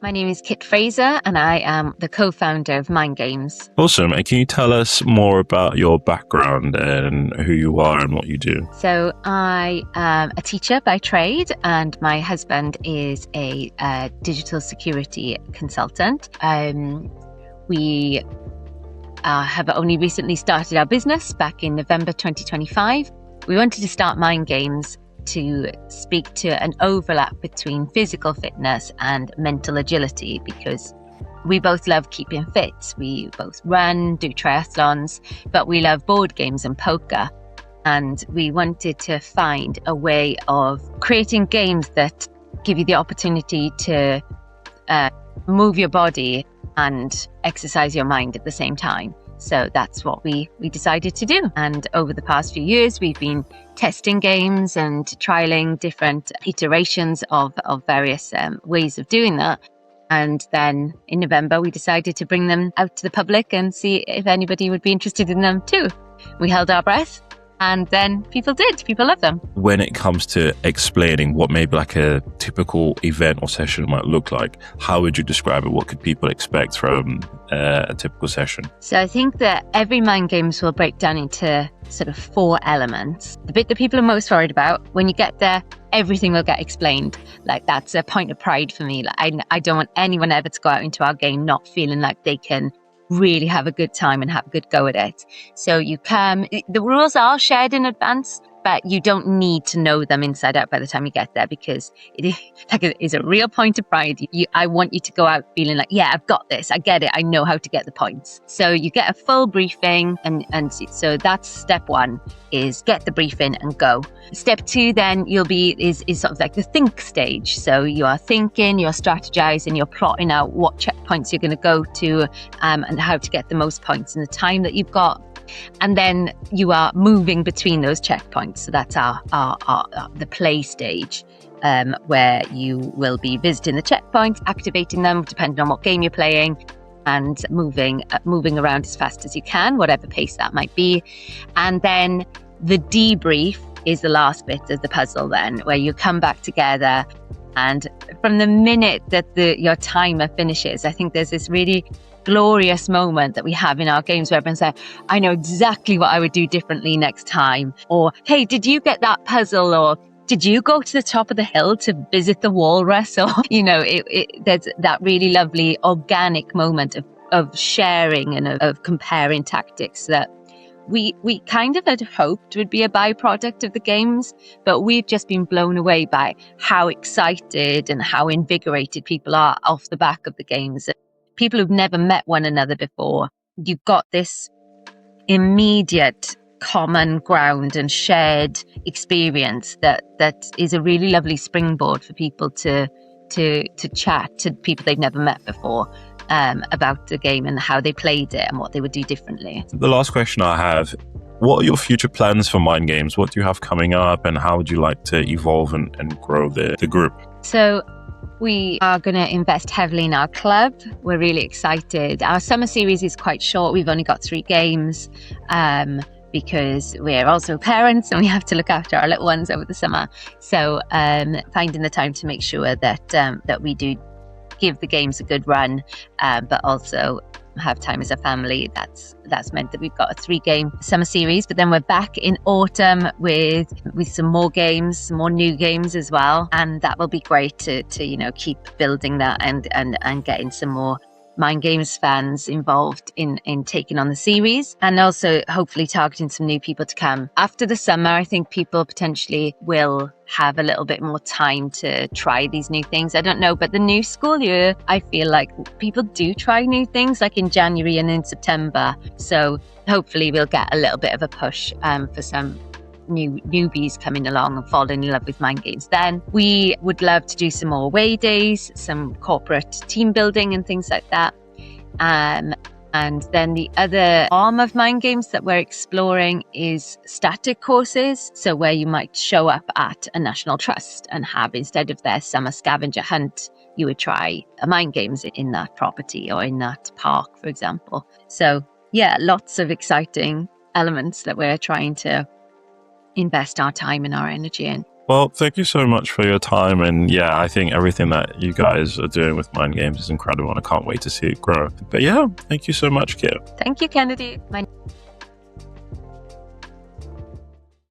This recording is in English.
My name is Kit Fraser, and I am the co-founder of MindGames. Awesome. And can you tell us more about your background and who you are and what you do? So I am a teacher by trade, and my husband is a digital security consultant. We have only recently started our business back in November 2025. We wanted to start MindGames to speak to an overlap between physical fitness and mental agility, because we both love keeping fit. We both run, do triathlons, but we love board games and poker. And we wanted to find a way of creating games that give you the opportunity to move your body and exercise your mind at the same time. So that's what we decided to do. And over the past few years, we've been testing games and trialing different iterations of various ways of doing that. And then in November, we decided to bring them out to the public and see if anybody would be interested in them too. We held our breath. And then people did. People love them. When it comes to explaining what maybe like a typical event or session might look like, how would you describe it? What could people expect from a typical session? So I think that every MindGames will break down into sort of 4 elements. The bit that people are most worried about, when you get there, everything will get explained. Like, that's a point of pride for me. Like, I don't want anyone ever to go out into our game not feeling like they can really have a good time and have a good go at it. So you come, the rules are shared in advance, but you don't need to know them inside out by the time you get there, because it is a real point of pride. I want you to go out feeling like, yeah, I've got this, I get it, I know how to get the points. So you get a full briefing, and so that's step 1, is get the briefing and go. Step 2 then is sort of like the think stage. So you are thinking, you're strategizing, you're plotting out what checkpoints you're going to go to, and how to get the most points in the time that you've got. And then you are moving between those checkpoints. So that's the play stage, where you will be visiting the checkpoints, activating them depending on what game you're playing, and moving around as fast as you can, whatever pace that might be. And then the debrief is the last bit of the puzzle then, where you come back together. And from the minute that your timer finishes, I think there's this really glorious moment that we have in our games where everyone's like, I know exactly what I would do differently next time. Or, hey, did you get that puzzle? Or did you go to the top of the hill to visit the walrus? Or, there's that really lovely organic moment of sharing and of comparing tactics that we kind of had hoped would be a byproduct of the games, but we've just been blown away by how excited and how invigorated people are off the back of the games. People who've never met one another before, you've got this immediate common ground and shared experience that is a really lovely springboard for people to chat to people they've never met before about the game and how they played it and what they would do differently. The last question I have, what are your future plans for MindGames? What do you have coming up, and how would you like to evolve and grow the group? So we are going to invest heavily in our club. We're really excited. Our summer series is quite short. We've only got 3 games because we're also parents and we have to look after our little ones over the summer. So finding the time to make sure that we do give the games a good run, but also have time as a family. That's meant that we've got a 3-game summer series, but then we're back in autumn with some more games, some more new games as well, and that will be great to keep building that and getting some more MindGames fans involved in taking on the series, and also hopefully targeting some new people to come. After the summer, I think people potentially will have a little bit more time to try these new things. I don't know, but the new school year, I feel like people do try new things like in January and in September. So hopefully we'll get a little bit of a push for some newbies coming along and falling in love with MindGames. Then we would love to do some more away days, some corporate team building and things like that. And then the other arm of MindGames that we're exploring is static courses. So where you might show up at a national trust and have, instead of their summer scavenger hunt, you would try a MindGames in that property or in that park, for example. So yeah, lots of exciting elements that we're trying to invest our time and our energy in. Well, thank you so much for your time. And yeah, I think everything that you guys are doing with MindGames is incredible, and I can't wait to see it grow. But yeah, thank you so much, Kit. Thank you, Kennedy.